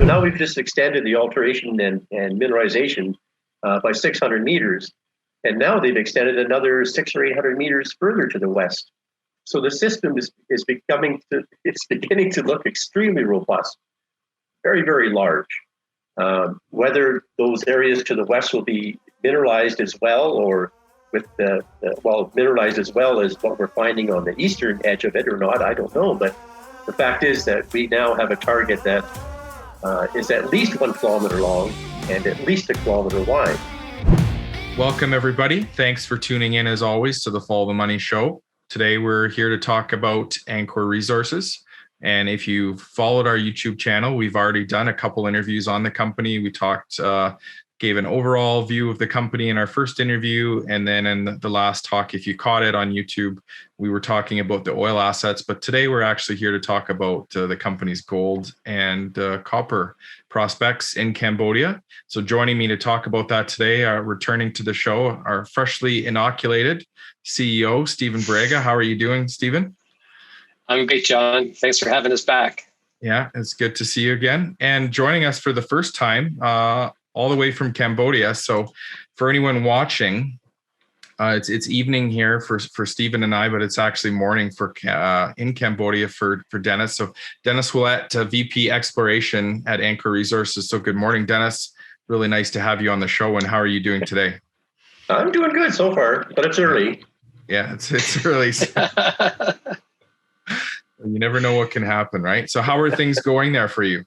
So now we've just extended the alteration and mineralization by 600 meters. And now they've extended another 600 or 800 meters further to the west. So the system is beginning to look extremely robust, very, very large. Whether those areas to the west will be mineralized as well, or with mineralized as well as what we're finding on the eastern edge of it or not, I don't know. But the fact is that we now have a target that is at least 1 kilometer long and at least 1 kilometer wide. Welcome, everybody. Thanks for tuning in, as always, to the Follow the Money show. Today, we're here to talk about Angkor Resources. And if you've followed our YouTube channel, we've already done a couple interviews on the company. We gave an overall view of the company in our first interview. And then in the last talk, if you caught it on YouTube, we were talking about the oil assets. But today we're actually here to talk about the company's gold and copper prospects in Cambodia. So joining me to talk about that today, returning to the show, our freshly inoculated CEO, Stephen Burega. How are you doing, Stephen? I'm great, John. Thanks for having us back. Yeah, it's good to see you again. And joining us for the first time, all the way from Cambodia. So for anyone watching, it's evening here for Stephen and I, but it's actually morning for in Cambodia for Dennis. So Dennis Ouellette, VP Exploration at Angkor Resources. So good morning, Dennis. Really nice to have you on the show. And how are you doing today? I'm doing good so far, but it's early. Yeah, it's early. You never know what can happen, right? So how are things going there for you?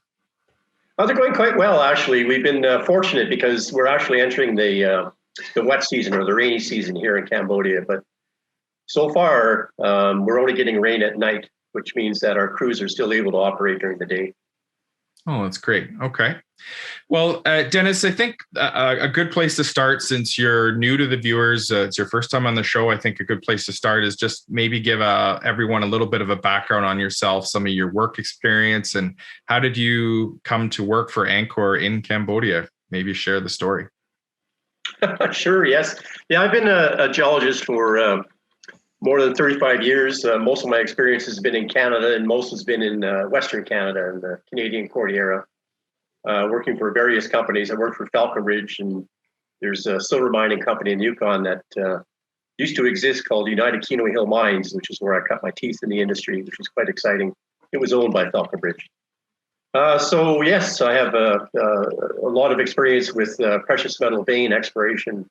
They're going quite well, actually. We've been fortunate because we're actually entering the wet season or the rainy season here in Cambodia. But so far, we're only getting rain at night, which means that our crews are still able to operate during the day. Oh, that's great. Okay. Well, Dennis, I think a good place to start, since you're new to the viewers, it's your first time on the show, I think a good place to start is just maybe give everyone a little bit of a background on yourself, some of your work experience, and how did you come to work for Angkor in Cambodia? Maybe share the story. Sure, yes. Yeah, I've been a geologist for more than 35 years. Most of my experience has been in Canada, and most has been in Western Canada and the Canadian Cordillera, working for various companies. I worked for Falconbridge, and there's a silver mining company in Yukon that used to exist called United Keno Hill Mines, which is where I cut my teeth in the industry, which was quite exciting. It was owned by Falconbridge. So yes, I have a lot of experience with precious metal vein exploration,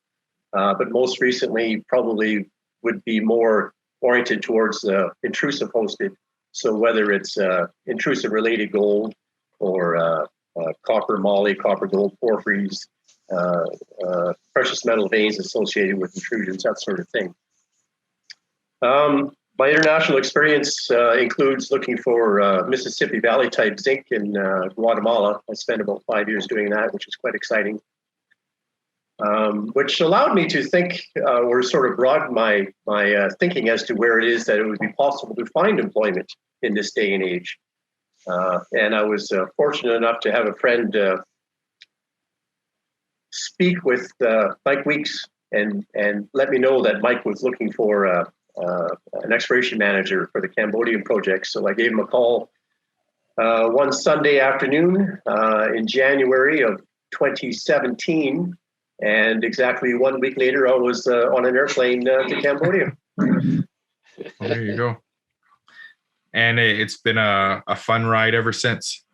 but most recently probably would be more oriented towards intrusive hosted. So whether it's intrusive related gold or copper, moly, copper, gold, porphyries, precious metal veins associated with intrusions, that sort of thing. My international experience includes looking for Mississippi Valley type zinc in Guatemala. I spent about 5 years doing that, which is quite exciting. Which allowed me to think, or sort of broaden my thinking as to where it is that it would be possible to find employment in this day and age. And I was fortunate enough to have a friend speak with Mike Weeks and let me know that Mike was looking for an exploration manager for the Cambodian project. So I gave him a call one Sunday afternoon in January of 2017. And exactly 1 week later, I was on an airplane to Cambodia. Well, there you go. And it's been a fun ride ever since.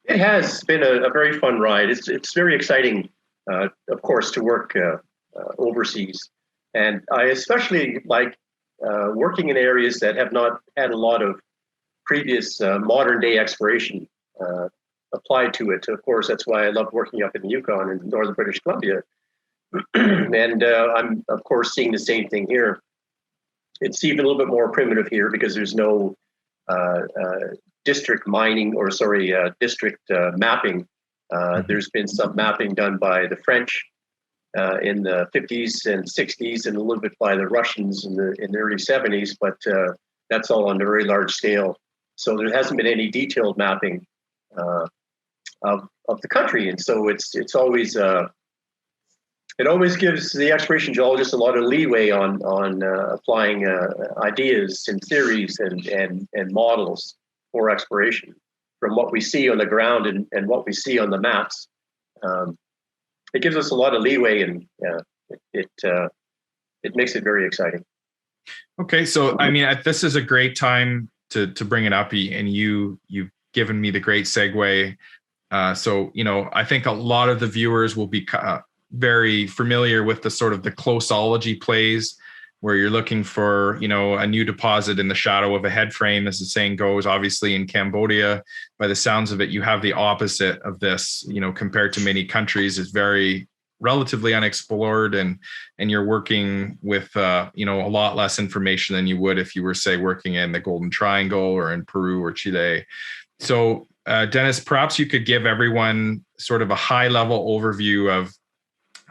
It has been a very fun ride. It's very exciting, of course, to work overseas. And I especially like working in areas that have not had a lot of previous modern day exploration applied to it. Of course, that's why I love working up in the Yukon in northern British Columbia. And I'm, of course, seeing the same thing here. It's even a little bit more primitive here because there's no district mapping. There's been some mapping done by the French in the 50s and 60s and a little bit by the Russians in the early 70s, but that's all on a very large scale. So there hasn't been any detailed mapping of the country, and so it's always it always gives the exploration geologist a lot of leeway on applying ideas and theories and models for exploration. from what we see on the ground and what we see on the maps. It gives us a lot of leeway, and it makes it very exciting. Okay, so I mean, this is a great time to bring it up, and you've given me the great segue. So I think a lot of the viewers will be very familiar with the sort of the closeology plays, where you're looking for a new deposit in the shadow of a head frame, as the saying goes. Obviously, in Cambodia, by the sounds of it, you have the opposite of this. Compared to many countries, it's very relatively unexplored, and you're working with a lot less information than you would if you were, say, working in the Golden Triangle or in Peru or Chile. So Dennis, perhaps you could give everyone sort of a high level overview of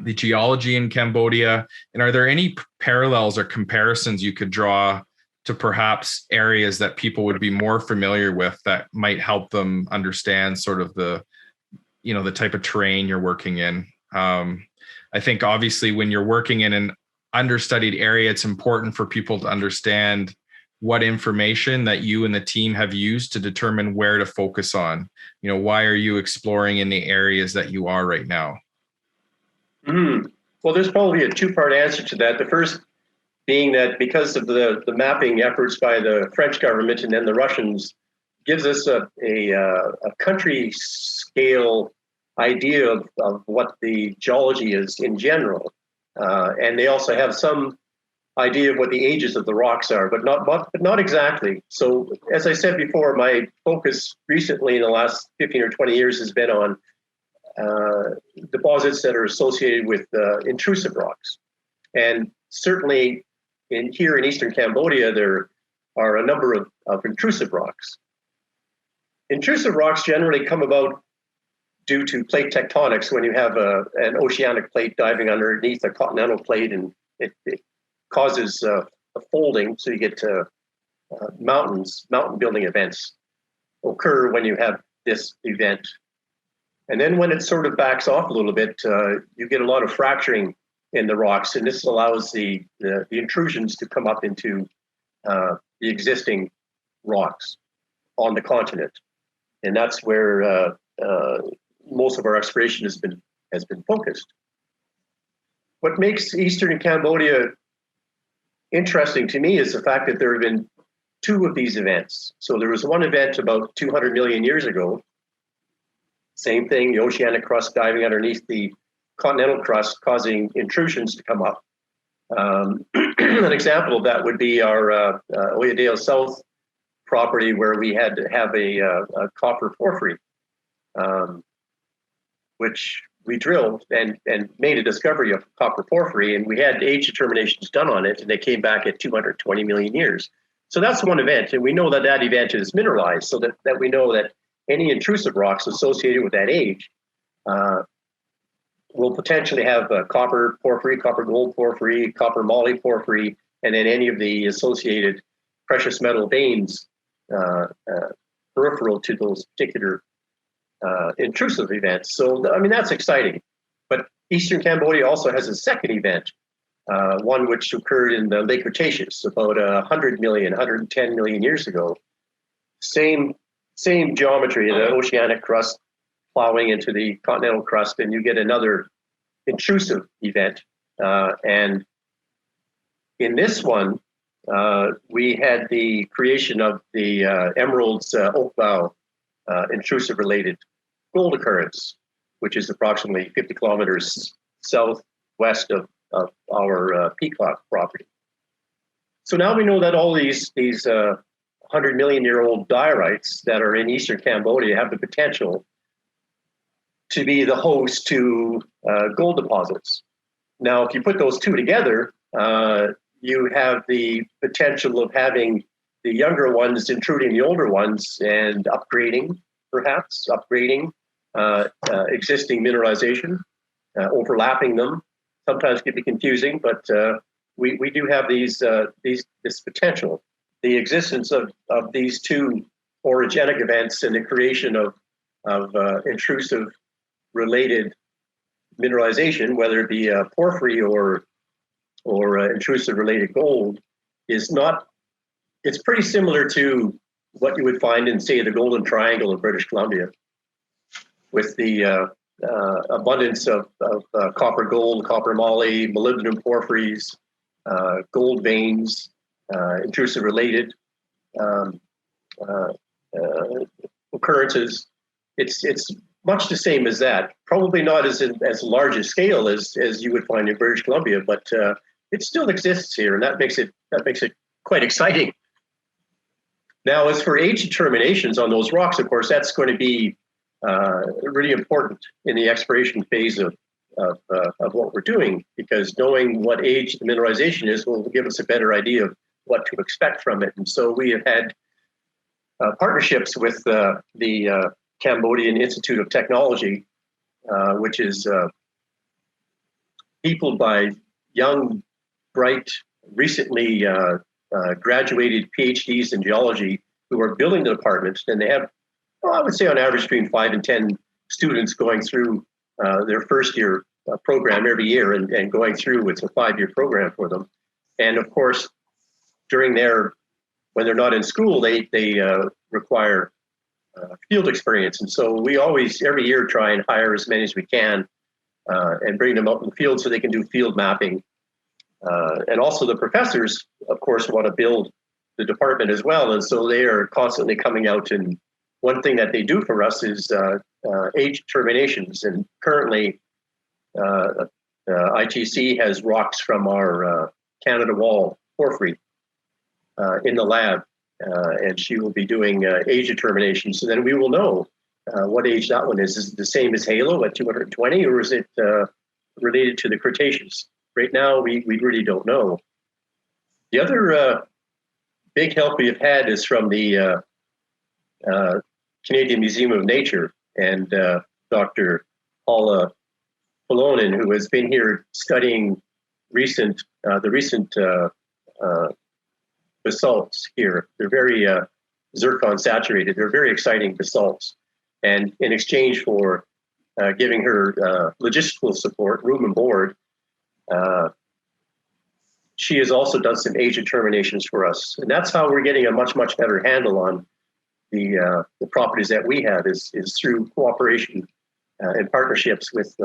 the geology in Cambodia, and are there any parallels or comparisons you could draw to perhaps areas that people would be more familiar with that might help them understand sort of the type of terrain you're working in? I think obviously when you're working in an understudied area, it's important for people to understand what information that you and the team have used to determine where to focus on. Why are you exploring in the areas that you are right now? Mm-hmm. Well, there's probably a two-part answer to that. The first being that because of the mapping efforts by the French government and then the Russians, gives us a country scale idea of what the geology is in general. And they also have some idea of what the ages of the rocks are, but not exactly. So as I said before, my focus recently in the last 15 or 20 years has been on deposits that are associated with intrusive rocks. And certainly here in Eastern Cambodia, there are a number of intrusive rocks. Intrusive rocks generally come about due to plate tectonics, when you have an oceanic plate diving underneath a continental plate, and it causes a folding, so you get mountain building events occur when you have this event. And then when it sort of backs off a little bit, you get a lot of fracturing in the rocks, and this allows the intrusions to come up into the existing rocks on the continent. And that's where most of our exploration has been focused. What makes Eastern Cambodia interesting to me is the fact that there have been two of these events. So there was one event about 200 million years ago. Same thing, the oceanic crust diving underneath the continental crust, causing intrusions to come up. An example of that would be our Ouellette South property, where we had to have a copper porphyry, which we drilled and made a discovery of copper porphyry, and we had age determinations done on it, and they came back at 220 million years. So that's one event, and we know that that event is mineralized, so that we know that any intrusive rocks associated with that age will potentially have copper porphyry, copper gold porphyry, copper moly porphyry, and then any of the associated precious metal veins peripheral to those particular intrusive events. So, I mean, that's exciting. But Eastern Cambodia also has a second event, one which occurred in the Lake Cretaceous about 100 million, 110 million years ago. Same geometry, the oceanic crust plowing into the continental crust, and you get another intrusive event. And in this one, we had the creation of the Emerald's Oak Bow intrusive related gold occurrence, which is approximately 50 kilometers southwest of our Peacock property. So now we know that all these 100 million year old diorites that are in Eastern Cambodia have the potential to be the host to gold deposits. Now, if you put those two together, you have the potential of having the younger ones intruding the older ones and upgrading existing mineralization, overlapping them. Sometimes can be confusing, but we do have this potential. The existence of these two orogenic events and the creation of intrusive related mineralization, whether it be porphyry or intrusive related gold, it's pretty similar to what you would find in, say, the Golden Triangle of British Columbia, with the abundance of copper gold, copper moly, molybdenum porphyries, gold veins, intrusive related occurrences. It's much the same as that. Probably not as large a scale as you would find in British Columbia, but it still exists here, and that makes it quite exciting. Now, as for age determinations on those rocks, of course, that's going to be really important in the exploration phase of what we're doing, because knowing what age the mineralization is will give us a better idea of what to expect from it. And so we have had partnerships with the Cambodian Institute of Technology, which is peopled by young, bright, recently graduated PhDs in geology who are building the department, and they have, I would say, on average between 5 and 10 students going through their first year program every year, and going through. It's a 5-year program for them. And of course, when they're not in school, they require field experience. And so we always, every year, try and hire as many as we can and bring them out in the field so they can do field mapping. And also the professors, of course, want to build the department as well. And so they are constantly coming out, and one thing that they do for us is age determinations. And currently, ITC has rocks from our Canada Wall porphyry in the lab, and she will be doing age determination. So then we will know what age that one is. Is it the same as Halo at 220, or is it related to the Cretaceous? Right now, we really don't know. The other big help we have had is from the Canadian Museum of Nature, and Dr. Paula Polonen, who has been here studying the recent basalts here. They're very zircon saturated. They're very exciting basalts. And in exchange for giving her logistical support, room and board, she has also done some age determinations for us. And that's how we're getting a much, much better handle on the properties that we have is through cooperation and partnerships with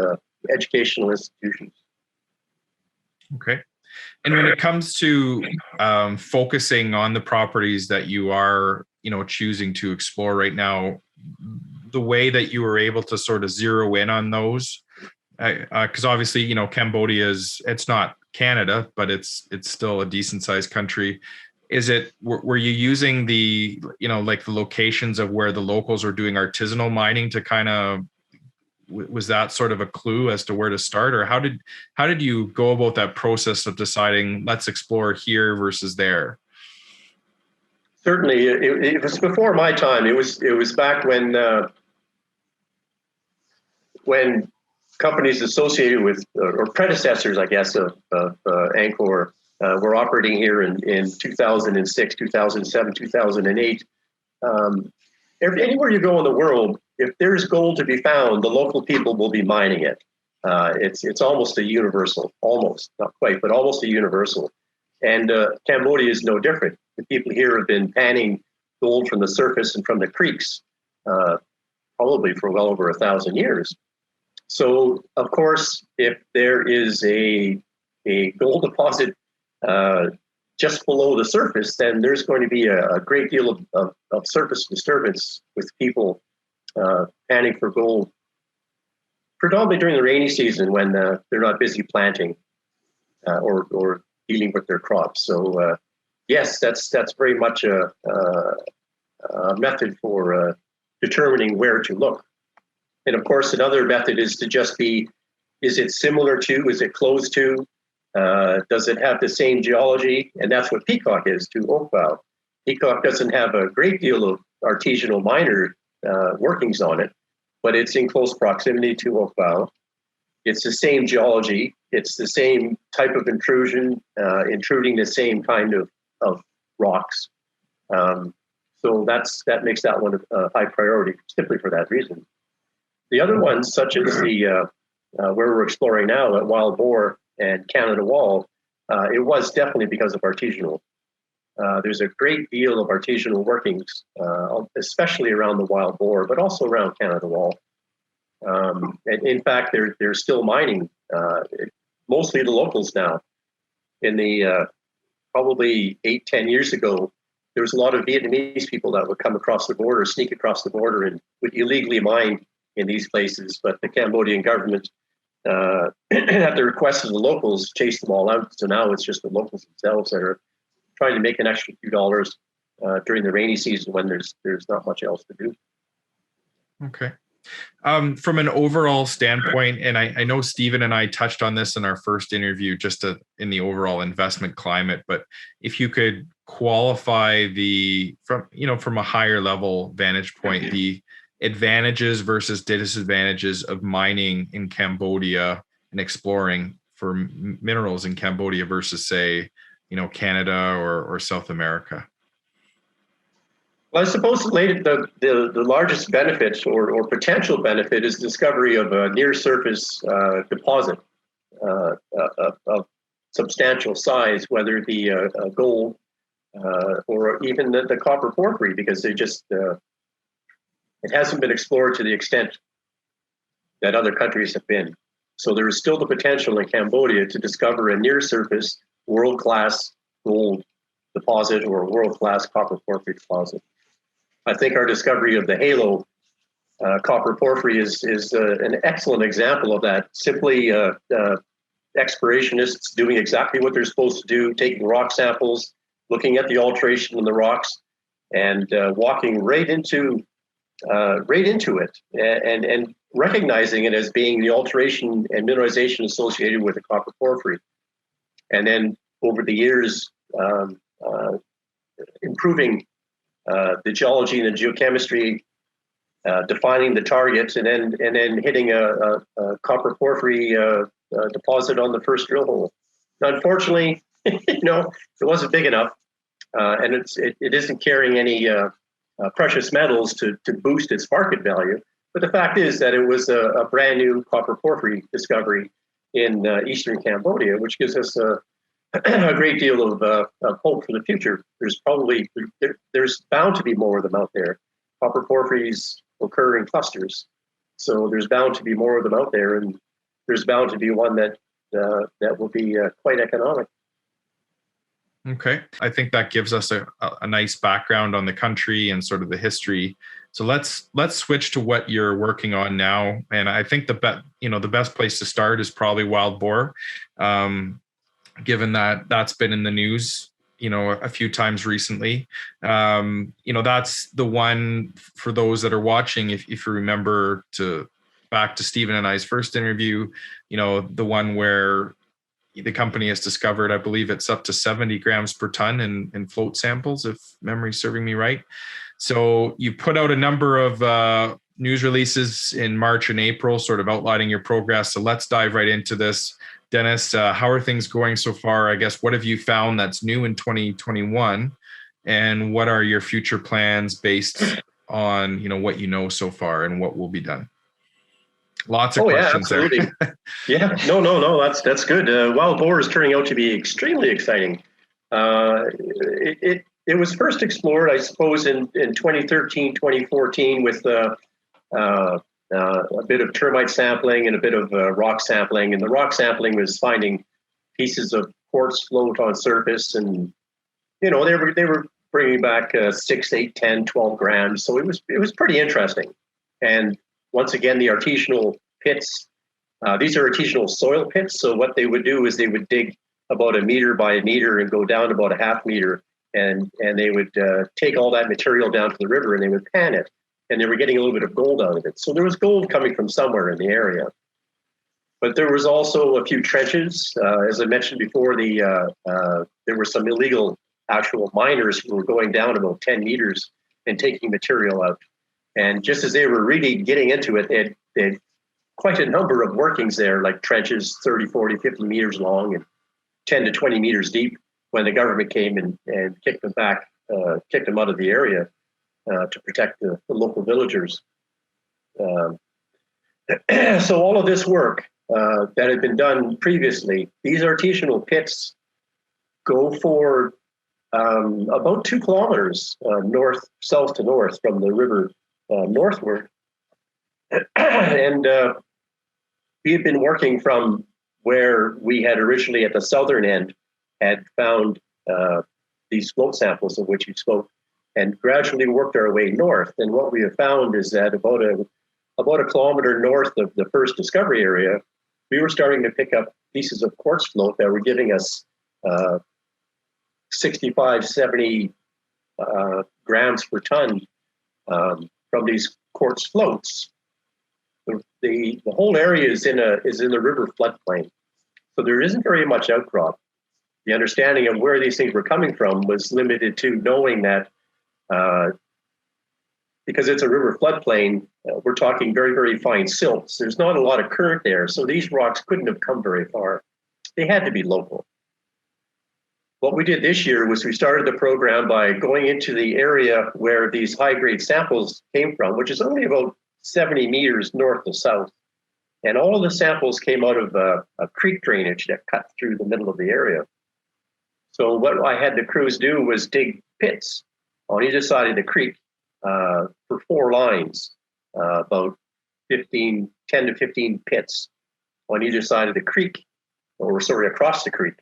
educational institutions. Okay. And when it comes to focusing on the properties that you are, choosing to explore right now, the way that you were able to sort of zero in on those, because obviously, Cambodia it's not Canada, but it's still a decent sized country. Were you using the, like the locations of where the locals are doing artisanal mining to kind of, was that sort of a clue as to where to start, or how did you go about that process of deciding let's explore here versus there? Certainly, it was before my time. It was back when companies associated with or predecessors, I guess, of Angkor were operating here in 2006, 2007, 2008. Anywhere you go in the world, if there's gold to be found, the local people will be mining it. It's almost a universal, almost, not quite, but almost a universal. And Cambodia is no different. The people here have been panning gold from the surface and from the creeks, probably for well over 1,000 years. So, of course, if there is a gold deposit just below the surface, then there's going to be a great deal of surface disturbance with people panning for gold, predominantly during the rainy season when they're not busy planting or dealing with their crops. So yes, that's very much a method for determining where to look. And of course, another method is to just be, is it similar to, is it close to, does it have the same geology? And that's what Peacock is to Ouellette. Peacock doesn't have a great deal of artisanal miner workings on it, but it's in close proximity to Ouellette. It's the same geology. It's the same type of intrusion, intruding the same kind of rocks. So that makes that one a high priority, simply for that reason. The other ones, such as the where we're exploring now at Wild Boar and Canada Wall, it was definitely because of artisanal. there's a great deal of artisanal workings, especially around the Wild Boar, but also around Canada Wall. And in fact, they're still mining, mostly the locals now. In the probably 8-10 years ago, there was a lot of Vietnamese people that would come across the border, sneak across the border, and would illegally mine in these places. But the Cambodian government, at the request of the locals, chased them all out. So now it's just the locals themselves that are trying to make an extra few dollars during the rainy season when there's not much else to do. Okay. From an overall standpoint, and I know Stephen and I touched on this in our first interview, just in the overall investment climate, but if you could qualify from a higher level vantage point, the advantages versus disadvantages of mining in Cambodia and exploring for minerals in Cambodia versus, say, Canada or South America. Well, I suppose the largest benefit or potential benefit is discovery of a near-surface deposit of substantial size, whether it be gold or even the copper porphyry, because it hasn't been explored to the extent that other countries have been. So there is still the potential in Cambodia to discover a near-surface world-class gold deposit or a world-class copper porphyry deposit. I think our discovery of the halo copper porphyry is an excellent example of that. Simply explorationists doing exactly what they're supposed to do, taking rock samples, looking at the alteration in the rocks, and walking right into it, and recognizing it as being the alteration and mineralization associated with the copper porphyry. And then over the years, improving the geology and the geochemistry, defining the targets, and then hitting a copper porphyry deposit on the first drill hole. Now, unfortunately, it wasn't big enough, and it isn't carrying any precious metals to boost its market value. But the fact is that it was a brand new copper porphyry discovery in eastern Cambodia, which gives us a great deal of hope for the future. There's bound to be more of them out there. Copper porphyries occur in clusters, so there's bound to be more of them out there, and there's bound to be one that will be quite economic. Okay, I think that gives us a nice background on the country and sort of the history. So let's switch to what you're working on now, and I think the best place to start is probably Wild Boar. Given that that's been in the news, a few times recently. That's the one, for those that are watching, if you remember back to Stephen and I's first interview, the one where the company has discovered, I believe it's up to 70 grams per ton in float samples, if memory's serving me right. So you put out a number of news releases in March and April, sort of outlining your progress. So let's dive right into this. Dennis, how are things going so far? I guess, what have you found that's new in 2021? And what are your future plans based on, what you know so far and what will be done? Lots of questions there. Yeah, no, that's good. Wild Boar is turning out to be extremely exciting. It was first explored, I suppose, in 2013, 2014 with a bit of termite sampling and a bit of rock sampling. And the rock sampling was finding pieces of quartz float on surface, and they were bringing back 6, 8, 10, 12 grams. So it was pretty interesting. And once again, the artisanal pits, these are artisanal soil pits. So what they would do is they would dig about 1 meter by 1 meter and go down about 1/2 meter, and they would take all that material down to the river and they would pan it. And they were getting a little bit of gold out of it. So there was gold coming from somewhere in the area. But there was also a few trenches. As I mentioned before, there were some illegal actual miners who were going down about 10 meters and taking material out. And just as they were really getting into it, they had quite a number of workings there, like trenches 30, 40, 50 meters long and 10 to 20 meters deep, when the government came and kicked them out of the area. To protect the local villagers. So all of this work that had been done previously, these artisanal pits go for about 2 kilometers south to north from the river northward. And we had been working from where we had originally at the southern end had found these float samples of which you spoke, and gradually worked our way north. And what we have found is that about a kilometer north of the first discovery area, we were starting to pick up pieces of quartz float that were giving us 65, 70 grams per ton from these quartz floats. The whole area is in the river floodplain, so there isn't very much outcrop. The understanding of where these things were coming from was limited to knowing that because it's a river floodplain, we're talking very, very fine silts. There's not a lot of current there, so these rocks couldn't have come very far. They had to be local. What we did this year was we started the program by going into the area where these high-grade samples came from, which is only about 70 meters north to south. And all of the samples came out of a creek drainage that cut through the middle of the area. So what I had the crews do was dig pits on either side of the creek for 4 lines, about 10 to 15 pits on either side of the creek, across the creek,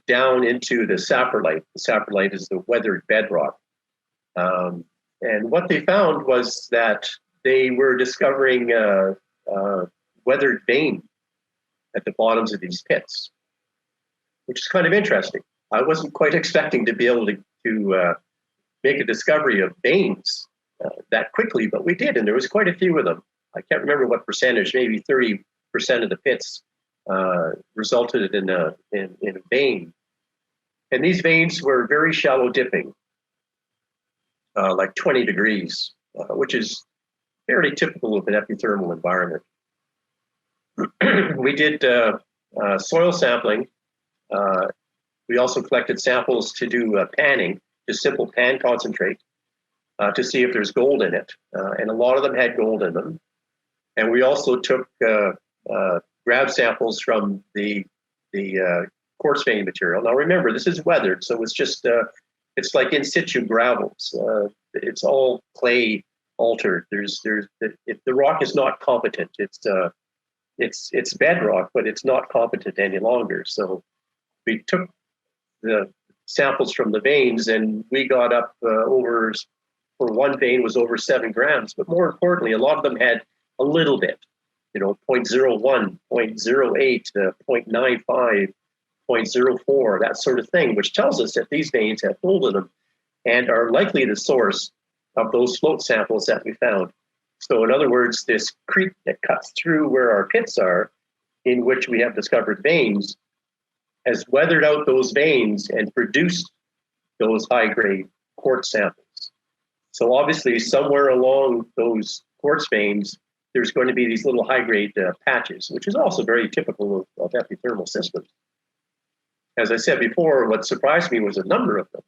down into the saprolite. The saprolite is the weathered bedrock. And what they found was that they were discovering weathered vein at the bottoms of these pits, which is kind of interesting. I wasn't quite expecting to be able to make a discovery of veins that quickly, but we did, and there was quite a few of them. I can't remember what percentage, maybe 30% of the pits resulted in a vein. And these veins were very shallow dipping, like 20 degrees, which is fairly typical of an epithermal environment. We did soil sampling. We also collected samples to do panning, just simple pan concentrate, to see if there's gold in it. And a lot of them had gold in them. And we also took grab samples from the quartz vein material. Now remember, this is weathered, so it's just it's like in situ gravels. It's all clay altered. The rock is not competent. It's bedrock, but it's not competent any longer. So we took the samples from the veins, and we got up over, for one vein was over 7 grams. But more importantly, a lot of them had a little bit, 0.01, 0.08, 0.95, 0.04, that sort of thing, which tells us that these veins have gold in them and are likely the source of those float samples that we found. So in other words, this creek that cuts through where our pits are, in which we have discovered veins, has weathered out those veins and produced those high-grade quartz samples. So obviously, somewhere along those quartz veins, there's going to be these little high-grade patches, which is also very typical of epithermal systems. As I said before, what surprised me was a number of them.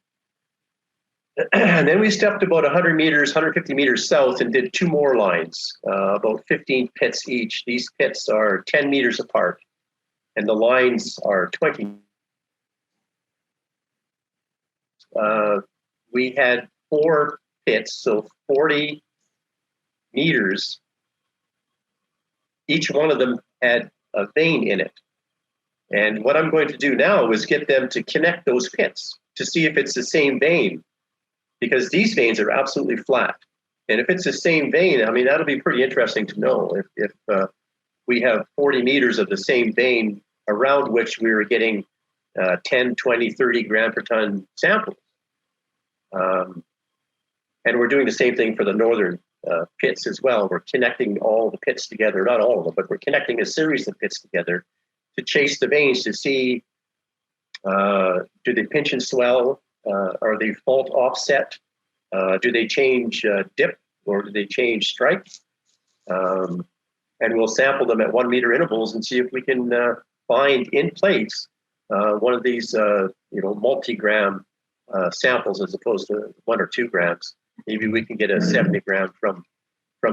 And then we stepped about 100 meters, 150 meters south and did 2 more lines, about 15 pits each. These pits are 10 meters apart, and the lines are 20. We had 4 pits, so 40 meters. Each one of them had a vein in it. And what I'm going to do now is get them to connect those pits to see if it's the same vein, because these veins are absolutely flat. And if it's the same vein, I mean, that'll be pretty interesting to know if we have 40 meters of the same vein around which we were getting 10, 20, 30 gram per ton samples. And we're doing the same thing for the northern pits as well. We're connecting all the pits together, not all of them, but we're connecting a series of pits together to chase the veins to see, do they pinch and swell? Are they fault offset? Do they change dip, or do they change strike? And we'll sample them at 1 meter intervals and see if we can find in place one of these multi-gram samples as opposed to 1 or 2 grams. Maybe we can get a 70 gram from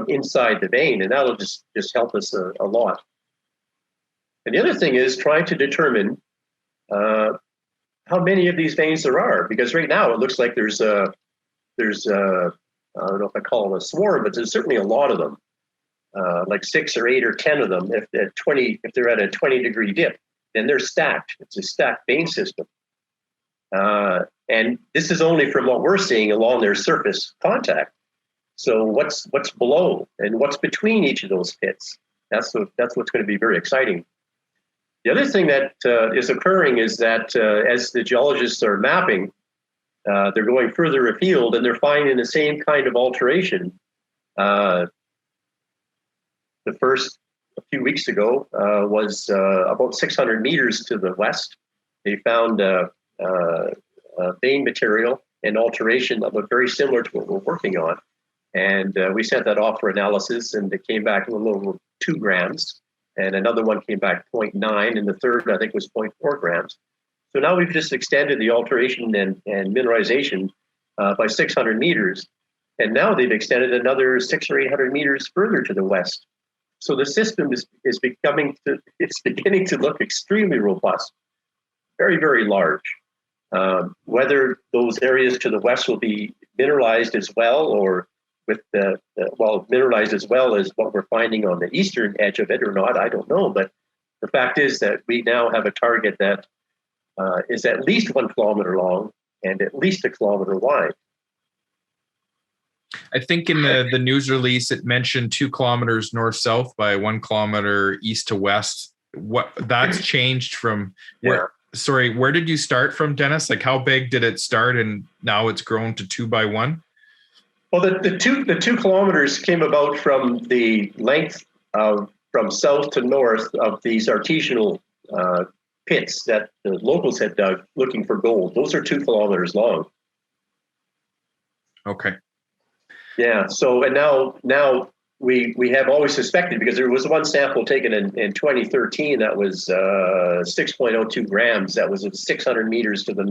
inside the vein, and that'll just help us a lot. And the other thing is trying to determine how many of these veins there are, because right now it looks like there's I don't know if I call them a swarm, but there's certainly a lot of them, like 6 or 8 or 10 of them. If they're at a 20-degree dip, then they're stacked. It's a stacked vein system. And this is only from what we're seeing along their surface contact. So what's below and what's between each of those pits? That's what's going to be very exciting. The other thing that is occurring is that as the geologists are mapping, they're going further afield and they're finding the same kind of alteration. The first, a few weeks ago, was about 600 meters to the west. They found vein material and alteration that looked very similar to what we're working on. And we sent that off for analysis, and it came back a little over 2 grams. And another one came back 0.9, and the third, I think, was 0.4 grams. So now we've just extended the alteration and mineralization by 600 meters. And now they've extended another 600 or 800 meters further to the west. So the system is beginning to look extremely robust, very, very large. Whether those areas to the west will be mineralized as well, or with mineralized as well as what we're finding on the eastern edge of it or not, I don't know. But the fact is that we now have a target that is at least 1 kilometer long and at least 1 kilometer wide. I think in the news release, it mentioned 2 kilometers north-south by 1 kilometer east to west. What that's changed from where? Sorry, where did you start from, Dennis? Like, how big did it start, and now it's grown to 2 by 1? Well, the 2 kilometers came about from the length from south to north of these artisanal pits that the locals had dug looking for gold. Those are 2 kilometers long. Okay. Yeah. So, and now we have always suspected, because there was one sample taken in 2013 that was 6.02 grams. That was at 600 meters to the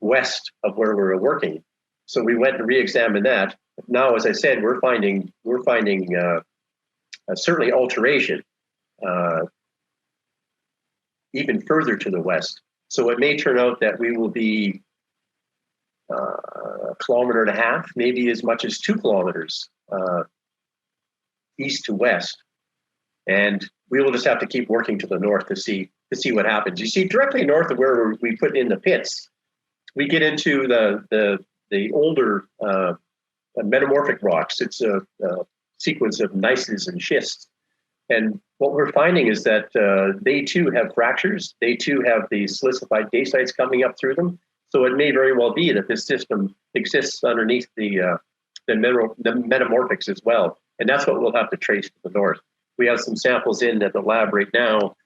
northwest of where we were working. So we went and re-examined that. Now, as I said, we're finding certainly alteration even further to the west. So it may turn out that we will be 1.5 kilometers, maybe as much as 2 kilometers east to west, and we will just have to keep working to the north to see what happens. You see, directly north of where we put in the pits, we get into the older metamorphic rocks. It's a sequence of gneisses and schists. And what we're finding is that they too have fractures. They too have the silicified dacites coming up through them. So it may very well be that this system exists underneath the metamorphics as well. And that's what we'll have to trace to the north. We have some samples in at the lab right now,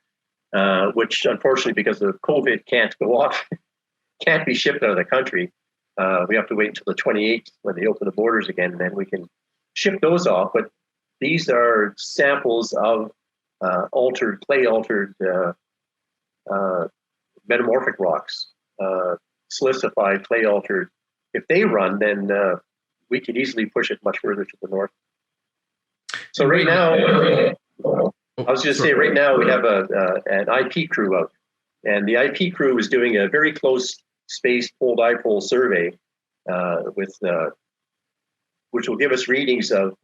which unfortunately, because of COVID, can't go off, can't be shipped out of the country. We have to wait until the 28th when they open the borders again, and then we can ship those off. But these are samples of clay-altered metamorphic rocks, silicified, clay-altered. If they run, then we could easily push it much further to the north. So right now, I was just say, right now we have an IP crew out, and the IP crew is doing a very close space pole-dipole survey which will give us readings of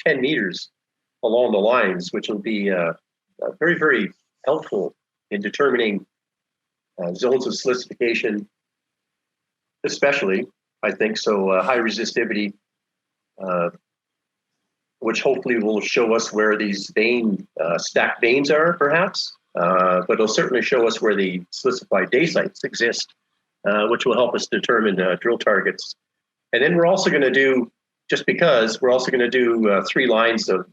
10 meters along the lines, which will be very, very helpful in determining zones of silicification, especially, I think, so high resistivity, which hopefully will show us where these stacked veins are, perhaps, but it'll certainly show us where the silicified dacites exist, which will help us determine drill targets. And then we're also going to do, just because, we're also going to do 3 lines of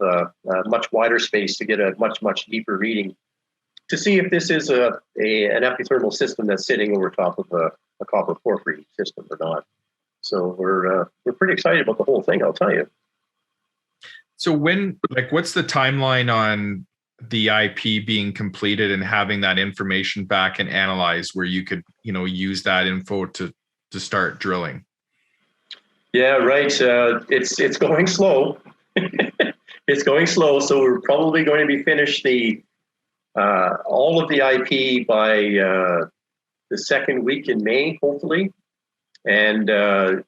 much wider space to get a much, much deeper reading to see if this is an epithermal system that's sitting over top of a copper porphyry system or not. So we're pretty excited about the whole thing, I'll tell you. So what's the timeline on the IP being completed and having that information back and analyzed where you could, use that info to start drilling? Yeah, right. It's going slow. It's going slow. So we're probably going to be finished the all of the IP by the second week in May, hopefully. And the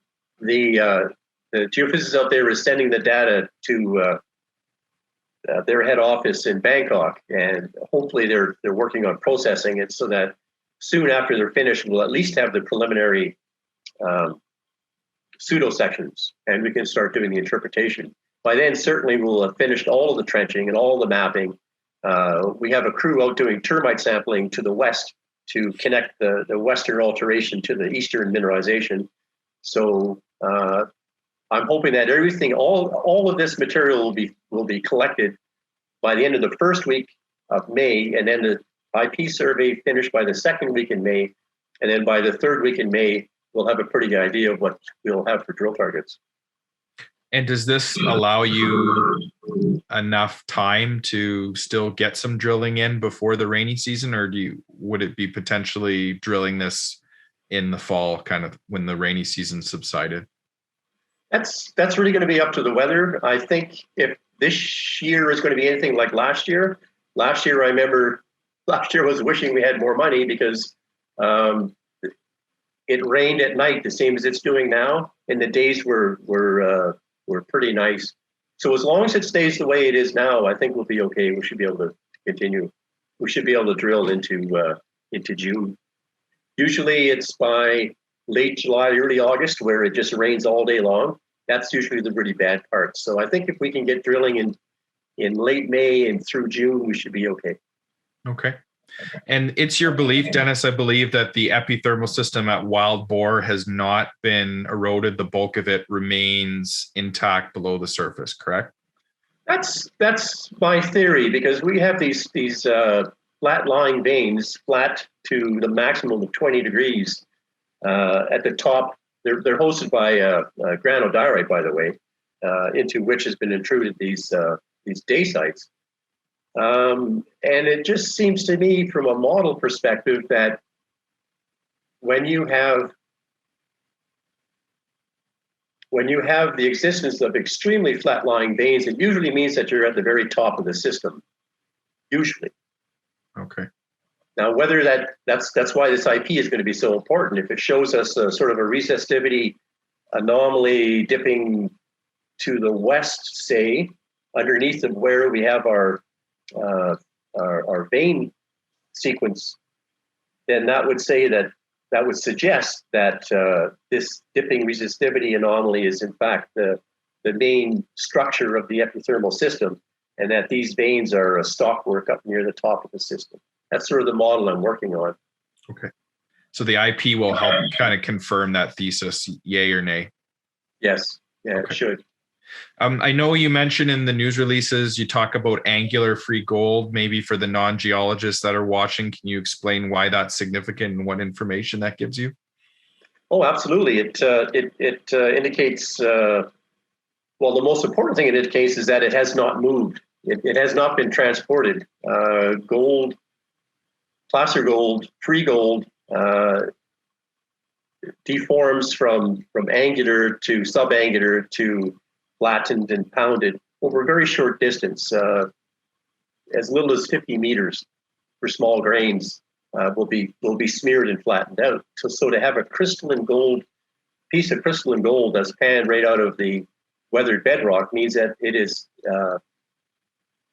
geophysicists out there is sending the data to their head office in Bangkok, and hopefully they're working on processing it so that soon after they're finished, we'll at least have the preliminary pseudo sections, and we can start doing the interpretation. By then, certainly we'll have finished all of the trenching and all the mapping. We have a crew out doing termite sampling to the west to connect the western alteration to the eastern mineralization. So I'm hoping that everything, all of this material will be collected by the end of the first week of May, and then the IP survey finished by the second week in May, and then by the third week in May, we'll have a pretty good idea of what we'll have for drill targets. And does this allow you enough time to still get some drilling in before the rainy season, or would it be potentially drilling this in the fall, kind of when the rainy season subsided? That's really going to be up to the weather. I think if this year is going to be anything like last year I remember last year was wishing we had more money because it rained at night the same as it's doing now, and the days were pretty nice. So as long as it stays the way it is now, I think we'll be okay. We should be able to continue. We should be able to drill into June. Usually it's by late July, early August, where it just rains all day long. That's usually the really bad part. So I think if we can get drilling in late May and through June, we should be okay. Okay. And it's your belief, Dennis, I believe, that the epithermal system at Wild Boar has not been eroded. The bulk of it remains intact below the surface, correct? That's my theory, because we have these flat-lying veins, flat to the maximum of 20 degrees at the top. They're hosted by granodiorite, by the way, into which has been intruded these dacites. And it just seems to me, from a model perspective, that when you have the existence of extremely flat-lying veins, it usually means that you're at the very top of the system. Usually. Okay. Now, whether that's why this IP is going to be so important. If it shows us a sort of a resistivity anomaly dipping to the west, say, underneath of where we have our vein sequence, then that would suggest that this dipping resistivity anomaly is in fact the main structure of the epithermal system, and that these veins are a stockwork up near the top of the system. That's sort of the model I'm working on. Okay. So the IP will help kind of confirm that thesis, yay or nay? Yes. Yeah, okay. It should. I know you mentioned in the news releases, you talk about angular free gold. Maybe for the non-geologists that are watching, can you explain why that's significant and what information that gives you? Oh, absolutely. It indicates, well, the most important thing it indicates is that it has not moved. It has not been transported. Gold, placer gold, free gold, deforms from angular to subangular to flattened and pounded over a very short distance, as little as 50 meters for small grains, will be smeared and flattened out. So to have a piece of crystalline gold that's panned right out of the weathered bedrock means that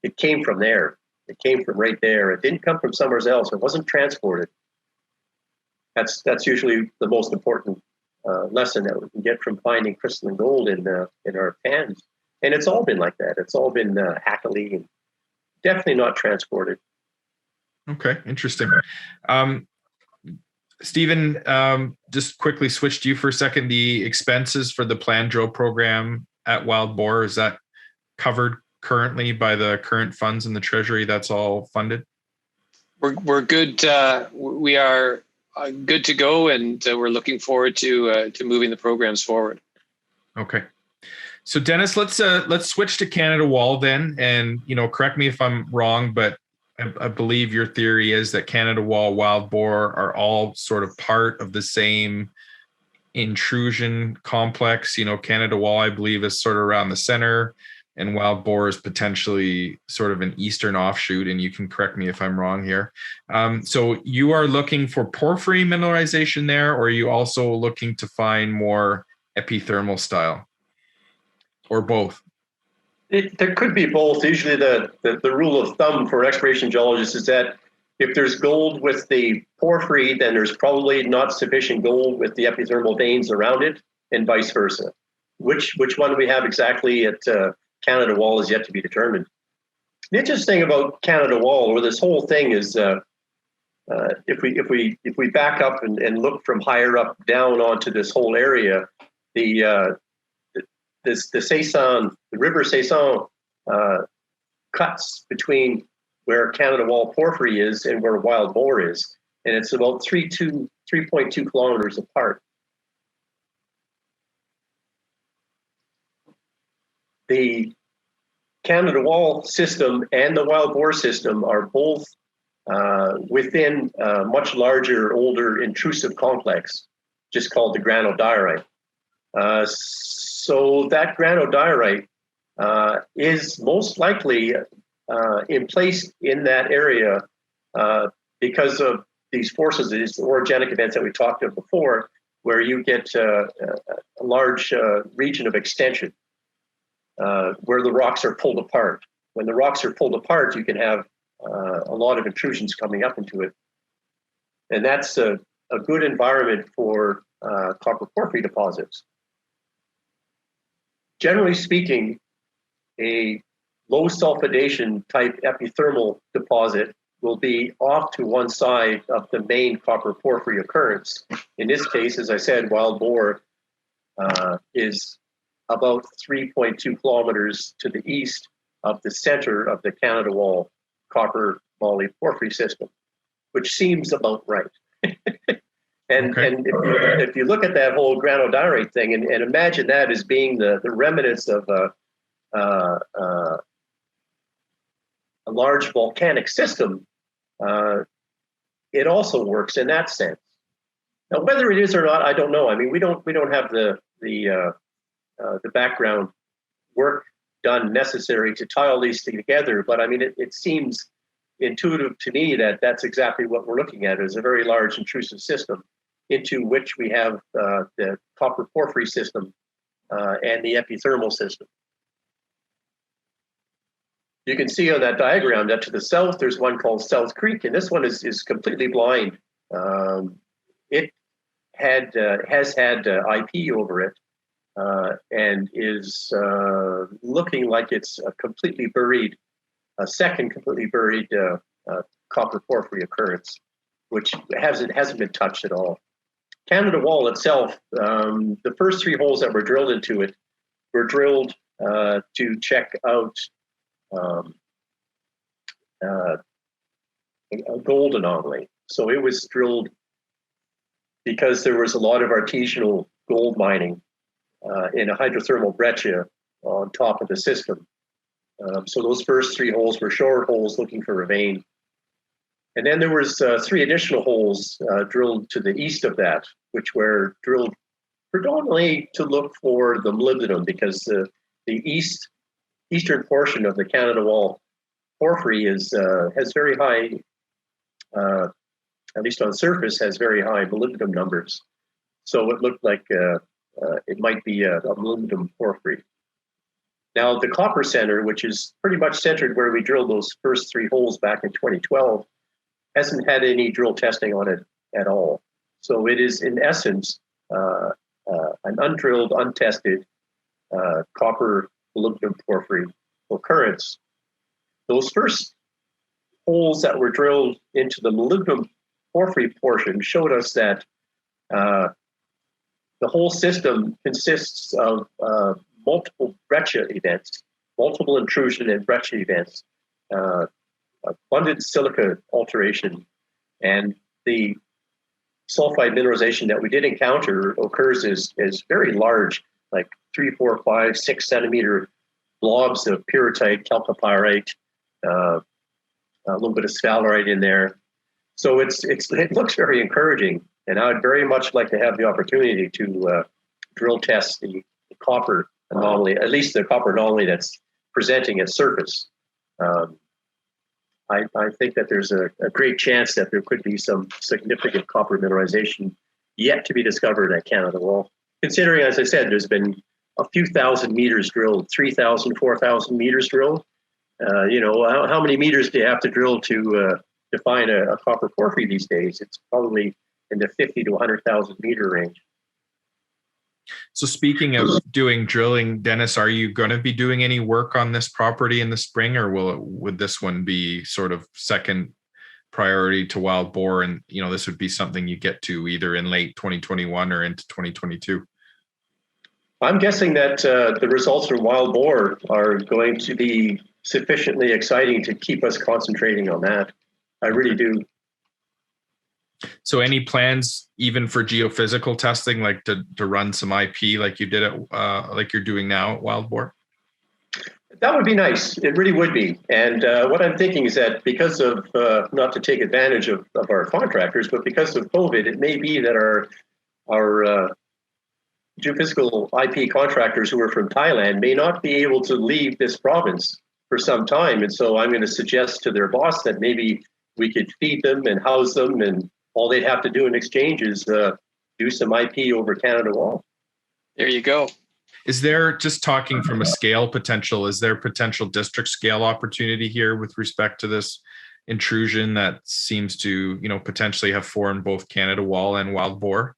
it came from there. It came from right there. It didn't come from somewhere else. It wasn't transported. That's usually the most important lesson that we can get from finding crystalline gold in our pans. And it's all been like that. It's all been hackily and definitely not transported. Okay, interesting. Stephen, just quickly switch to you for a second. The expenses for the planned drill program at Wild Boar, is that covered currently by the current funds in the Treasury? That's all funded? We're good. We are good to go, and we're looking forward to moving the programs forward. Okay. So Dennis, let's switch to Canada Wall then, and correct me if I'm wrong, but I believe your theory is that Canada Wall, Wild Boar are all sort of part of the same intrusion complex. Canada Wall, I believe, is sort of around the center. and Wild Boar is potentially sort of an eastern offshoot, and you can correct me if I'm wrong here. So you are looking for porphyry mineralization there, or are you also looking to find more epithermal style, or both? There could be both. Usually the rule of thumb for exploration geologists is that if there's gold with the porphyry, then there's probably not sufficient gold with the epithermal veins around it, and vice versa. Which one we have exactly at Canada Wall is yet to be determined. The interesting thing about Canada Wall, or this whole thing, is if we back up and look from higher up down onto this whole area, the Saison, the River Saison, cuts between where Canada Wall porphyry is and where Wild Boar is, and it's about 3.2 kilometers apart. The Canada Wall system and the Wild Boar system are both within a much larger, older, intrusive complex, just called the granodiorite. So that granodiorite is most likely in place in that area because of these forces, these orogenic events that we talked about before, where you get a large region of extension where the rocks are pulled apart. When the rocks are pulled apart, you can have a lot of intrusions coming up into it. And that's a good environment for copper porphyry deposits. Generally speaking, a low sulfidation type epithermal deposit will be off to one side of the main copper porphyry occurrence. In this case, as I said, Wild Boar is about 3.2 kilometers to the east of the center of the Canada Wall copper moly porphyry system, which seems about right. And if you look at that whole granodiorite thing and imagine that as being the remnants of a large volcanic system, it also works in that sense. Now, whether it is or not, I don't know. I mean, we don't have the background work done necessary to tie all these together, but I mean, it seems intuitive to me that that's exactly what we're looking at, is a very large intrusive system into which we have the copper porphyry system and the epithermal system. You can see on that diagram that to the south, there's one called South Creek, and this one is completely blind. It has had IP over it and is looking like it's a second completely buried copper porphyry occurrence, which hasn't been touched at all. Canada Wall itself, the first three holes that were drilled into it were drilled to check out a gold anomaly. So it was drilled because there was a lot of artisanal gold mining in a hydrothermal breccia on top of the system. So those first three holes were short holes looking for a vein. And then there was three additional holes drilled to the east of that, which were drilled predominantly to look for the molybdenum, because the eastern portion of the Canada Wall porphyry has very high, at least on surface, has very high molybdenum numbers. So it looked like it might be a molybdenum porphyry. Now, the copper center, which is pretty much centered where we drilled those first three holes back in 2012, hasn't had any drill testing on it at all. So it is, in essence, an undrilled, untested copper molybdenum porphyry occurrence. Those first holes that were drilled into the molybdenum porphyry portion showed us that the whole system consists of multiple breccia events, multiple intrusion and breccia events, abundant silica alteration, and the sulfide mineralization that we did encounter occurs as very large, like 3, 4, 5, 6 centimeter blobs of pyrrhotite, chalcopyrite, a little bit of sphalerite in there. So it looks very encouraging, and I would very much like to have the opportunity to drill test the copper anomaly, at least the copper anomaly that's presenting at surface. I think that there's a great chance that there could be some significant copper mineralization yet to be discovered at Canada Wall. Considering, as I said, there's been a few thousand meters drilled, 3,000, 4,000 meters drilled. How many meters do you have to drill to find a copper porphyry these days? It's probably in the 50 to 100,000 meter range. So speaking of doing drilling, Dennis, are you going to be doing any work on this property in the spring, or would this one be sort of second priority to Wild Boar, and this would be something you get to either in late 2021 or into 2022? I'm guessing that the results from Wild Boar are going to be sufficiently exciting to keep us concentrating on that. I really do. So any plans even for geophysical testing, like to run some IP like you did like you're doing now at Wild Boar? That would be nice. It really would be. And what I'm thinking is that because of, not to take advantage of our contractors, but because of COVID, it may be that our geophysical IP contractors who are from Thailand may not be able to leave this province for some time. And so I'm going to suggest to their boss that maybe we could feed them and house them, and all they'd have to do in exchange is do some IP over Canada Wall. There you go. Is there, just talking from a scale potential, is there potential district scale opportunity here with respect to this intrusion that seems to, potentially have formed both Canada Wall and Wild Boar?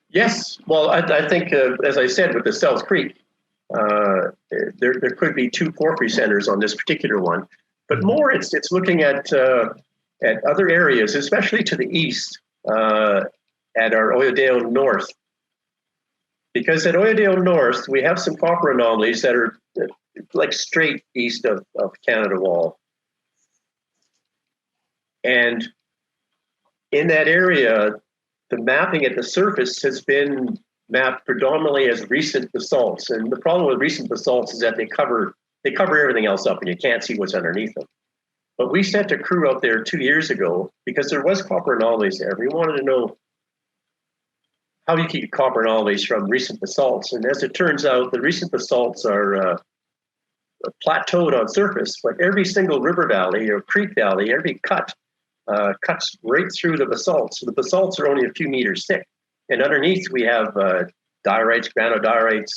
Yes. Well, I think, as I said, with the South Creek, there could be two porphyry centers on this particular one, but more it's looking at other areas, especially to the east, at our Ouellette North. Because at Ouellette North, we have some copper anomalies that are like straight east of Canada Wall. And in that area, the mapping at the surface has been mapped predominantly as recent basalts. And the problem with recent basalts is that they cover everything else up and you can't see what's underneath them. But we sent a crew out there 2 years ago because there was copper anomalies there. We wanted to know how do you keep copper anomalies from recent basalts. And as it turns out, the recent basalts are plateaued on surface, but every single river valley or creek valley, every cut cuts right through the basalt. So the basalts are only a few meters thick. And underneath we have diorites, granodiorites.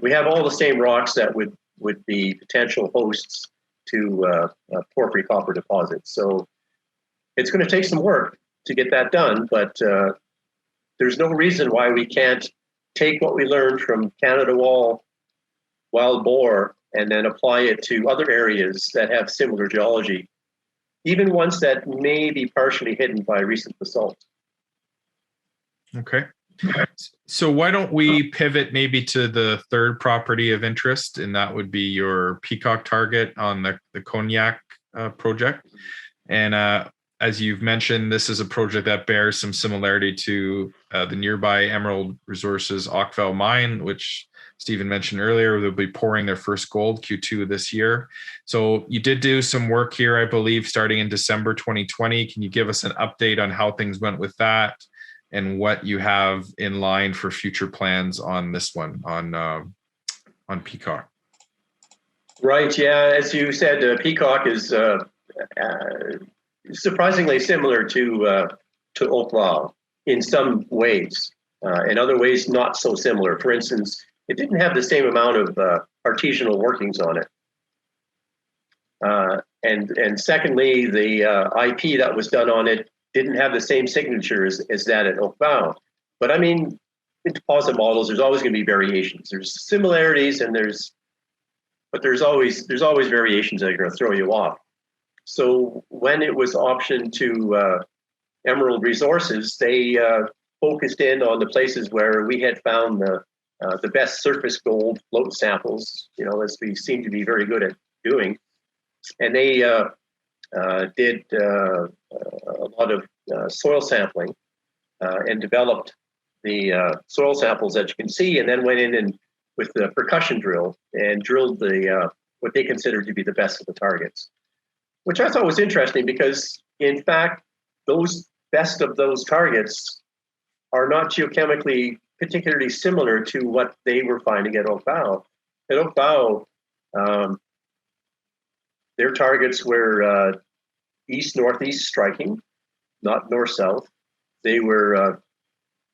We have all the same rocks that would be potential hosts to porphyry copper deposits. So it's going to take some work to get that done, but there's no reason why we can't take what we learned from Canada Wall, Wild Boar, and then apply it to other areas that have similar geology, even ones that may be partially hidden by recent basalt. Okay. So why don't we pivot maybe to the third property of interest, and that would be your Peacock target on the Koan Nheak project. And as you've mentioned, this is a project that bears some similarity to the nearby Emerald Resources Oakville mine, which Stephen mentioned earlier. They'll be pouring their first gold Q2 of this year. So you did do some work here, I believe, starting in December 2020. Can you give us an update on how things went with that and what you have in line for future plans on this one, on Peacock? Right. Yeah. As you said, Peacock is surprisingly similar to Oakville in some ways. In other ways, not so similar. For instance, it didn't have the same amount of artisanal workings on it. And secondly, the IP that was done on it didn't have the same signature as that at Oakville. But I mean, in deposit models, there's always going to be variations. There's similarities, but there's always variations that are going to throw you off. So when it was optioned to Emerald Resources, they focused in on the places where we had found the best surface gold float samples, as we seem to be very good at doing. And they did a lot of soil sampling and developed the soil samples that you can see, and then went in and with the percussion drill and drilled the what they considered to be the best of the targets, which I thought was interesting because, in fact, those best of those targets are not geochemically particularly similar to what they were finding at Oak Bow. At Oak Bow, their targets were east-northeast striking, not north-south. They were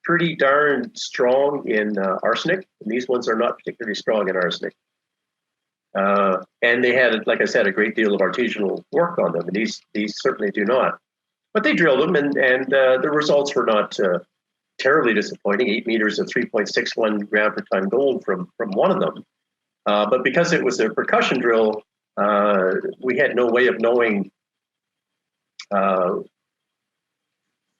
pretty darn strong in arsenic, and these ones are not particularly strong in arsenic. And they had, like I said, a great deal of artisanal work on them, and these certainly do not. But they drilled them, and the results were not terribly disappointing. 8 meters of 3.61 gram per ton gold from one of them. But because it was a percussion drill, we had no way of knowing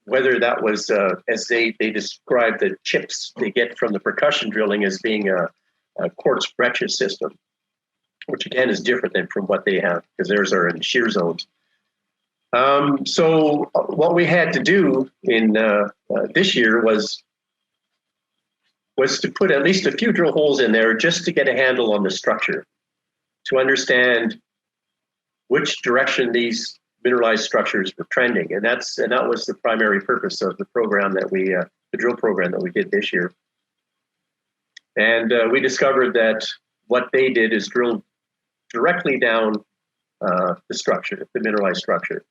whether that was, as they described the chips they get from the percussion drilling as being a quartz breccia system, which again is different than from what they have, because theirs are in shear zones. So what we had to do in this year was to put at least a few drill holes in there just to get a handle on the structure, to understand which direction these mineralized structures were trending, and that was the primary purpose of the program that the drill program that we did this year. And we discovered that what they did is drill directly down the structure, the mineralized structure.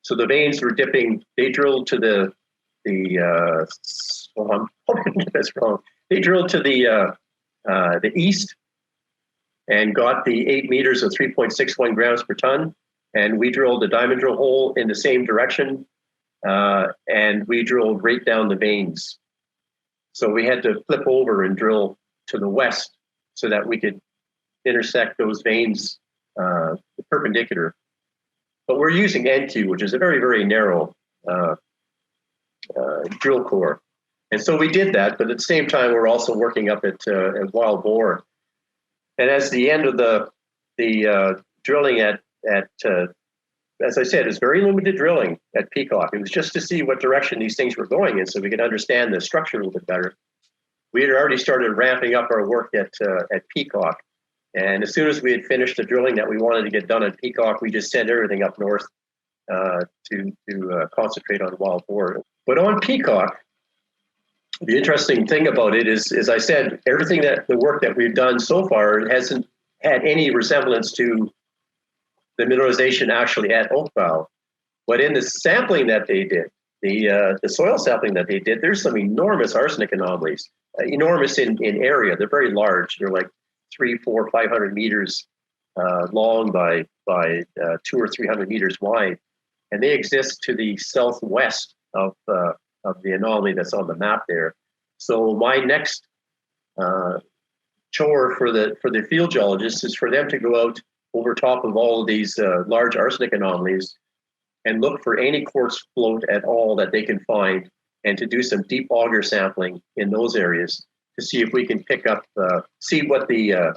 So the veins were dipping. They drilled to the I'm hoping that's wrong. They drilled to the east and got the 8 meters of 3.61 grams per ton. And we drilled a diamond drill hole in the same direction, and we drilled right down the veins. So we had to flip over and drill to the west so that we could intersect those veins perpendicular. But we're using NQ, which is a very, very narrow drill core. And so we did that, but at the same time, we're also working up at Wild Boar. And as the end of the drilling at as I said, it's very limited drilling at Peacock. It was just to see what direction these things were going in so we could understand the structure a little bit better. We had already started ramping up our work at Peacock. And as soon as we had finished the drilling that we wanted to get done at Peacock, we just sent everything up north to concentrate on Wild Boar. But on Peacock, the interesting thing about it is, as I said, everything the work that we've done so far hasn't had any resemblance to the mineralization actually at Oak Bow. But in the sampling that they did, the soil sampling that they did, there's some enormous arsenic anomalies, enormous in area. They're very large. They're like 300, 400, 500 meters long by 200 or 300 meters wide. And they exist to the southwest of the anomaly that's on the map there. So my next chore for the field geologists is for them to go out over top of all of these large arsenic anomalies and look for any quartz float at all that they can find, and to do some deep auger sampling in those areas to see if we can pick up, see what the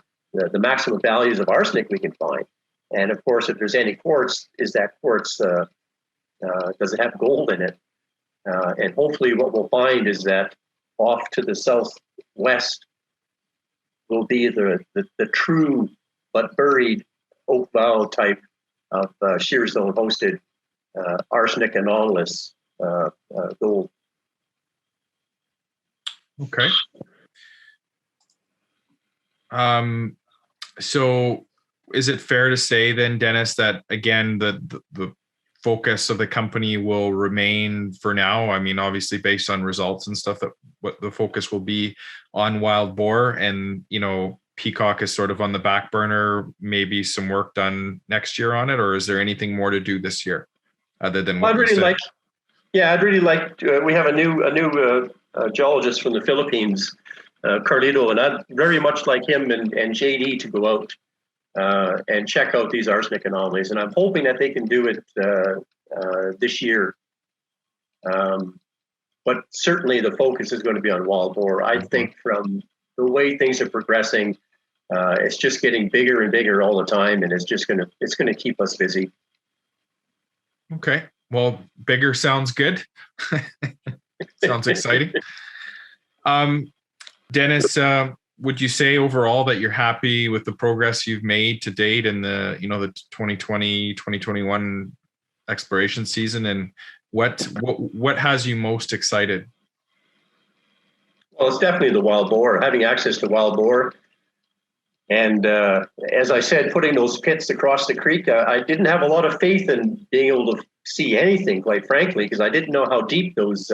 maximum values of arsenic we can find. And of course, if there's any quartz, is that quartz, does it have gold in it? And hopefully what we'll find is that off to the southwest will be the true but buried Oak Bow type of shear zone hosted arsenic anomalous gold. Okay. So is it fair to say then, Dennis, that again, the focus of the company will remain for now? I mean, obviously based on results and stuff, that what the focus will be on Wild Boar, and, Peacock is sort of on the back burner, maybe some work done next year on it, or is there anything more to do this year other than what I'd really like, we have a new geologist from the Philippines, Carlito, and I'd very much like him and JD to go out and check out these arsenic anomalies. And I'm hoping that they can do it this year. But certainly the focus is going to be on Wild Boar. I think from the way things are progressing, it's just getting bigger and bigger all the time, and it's going to keep us busy. Okay. Well, bigger sounds good. Sounds exciting. Dennis, would you say overall that you're happy with the progress you've made to date in the 2020, 2021 exploration season, and what has you most excited? Well, it's definitely the wild boar, having access to wild boar. And as I said, putting those pits across the creek, I didn't have a lot of faith in being able to see anything, quite frankly, because I didn't know how deep those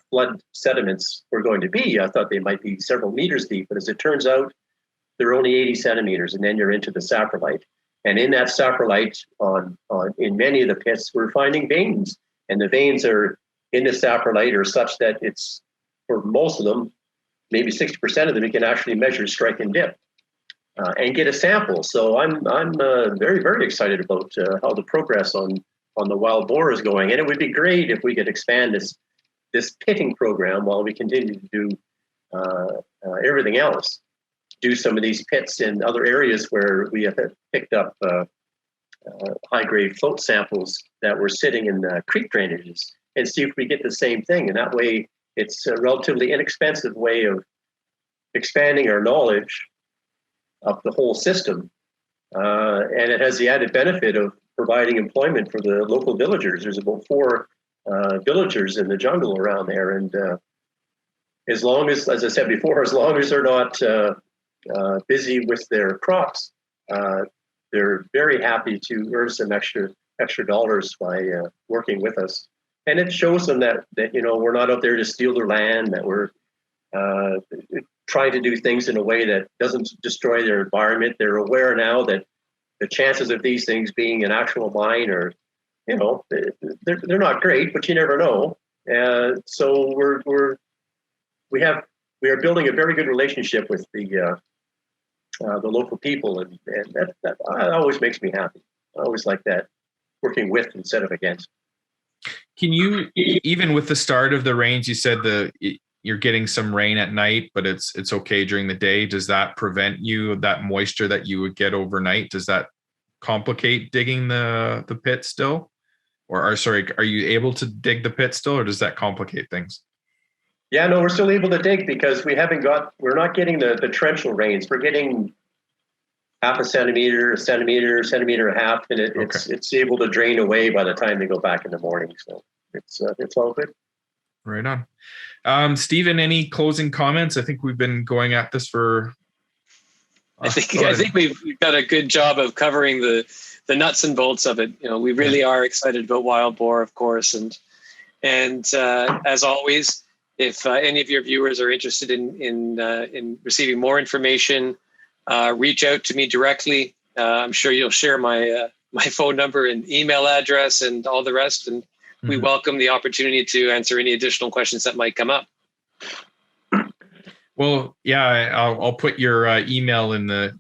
flood sediments were going to be. I thought they might be several meters deep, but as it turns out, they're only 80 centimeters, and then you're into the saprolite. And in that saprolite, in many of the pits, we're finding veins, and the veins are in the saprolite are such that it's, for most of them, maybe 60% of them, you can actually measure, strike, and dip. And get a sample. So I'm very, very excited about how the progress on the wild boar is going. And it would be great if we could expand this pitting program while we continue to do everything else. Do some of these pits in other areas where we have picked up high-grade float samples that were sitting in creek drainages, and see if we get the same thing. And that way, it's a relatively inexpensive way of expanding our knowledge of the whole system, and it has the added benefit of providing employment for the local villagers. There's about 4 villagers in the jungle around there, and as I said before, as long as they're not busy with their crops, they're very happy to earn some extra dollars by working with us. And it shows them that we're not out there to steal their land, that we're trying to do things in a way that doesn't destroy their environment. They're aware now that the chances of these things being an actual mine are, they're not great, but you never know. So we are building a very good relationship with the local people, and that always makes me happy. I always like that, working with instead of against. Can you, even with the start of the rains, you said you're getting some rain at night, but it's okay during the day. Does that prevent that moisture that you would get overnight? Does that complicate digging the pit still? Are you able to dig the pit still, or does that complicate things? Yeah, no, we're still able to dig because we're not getting the torrential rains. We're getting half a centimeter, a centimeter and a half, and it's able to drain away by the time they go back in the morning. So it's all good. Right on. Stephen, any closing comments? I think we've been going at this for. I think we've done a good job of covering the nuts and bolts of it. We really are excited about wild boar, of course, and as always, if any of your viewers are interested in receiving more information, reach out to me directly. I'm sure you'll share my phone number and email address and all the rest, and we welcome the opportunity to answer any additional questions that might come up. Well, yeah, I'll put your email in the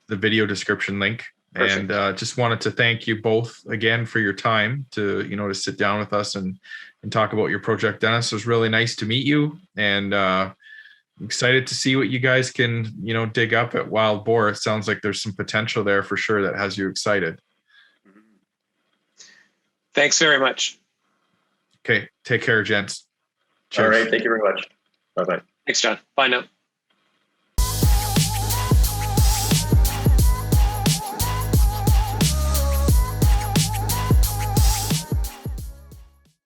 video description link. Perfect. And just wanted to thank you both again for your time to sit down with us and talk about your project, Dennis. It was really nice to meet you, and I'm excited to see what you guys can dig up at Wild Boar. It sounds like there's some potential there for sure that has you excited. Thanks very much. Okay, take care, gents. Cheers. All right, thank you very much. Bye-bye. Thanks, John. Bye now.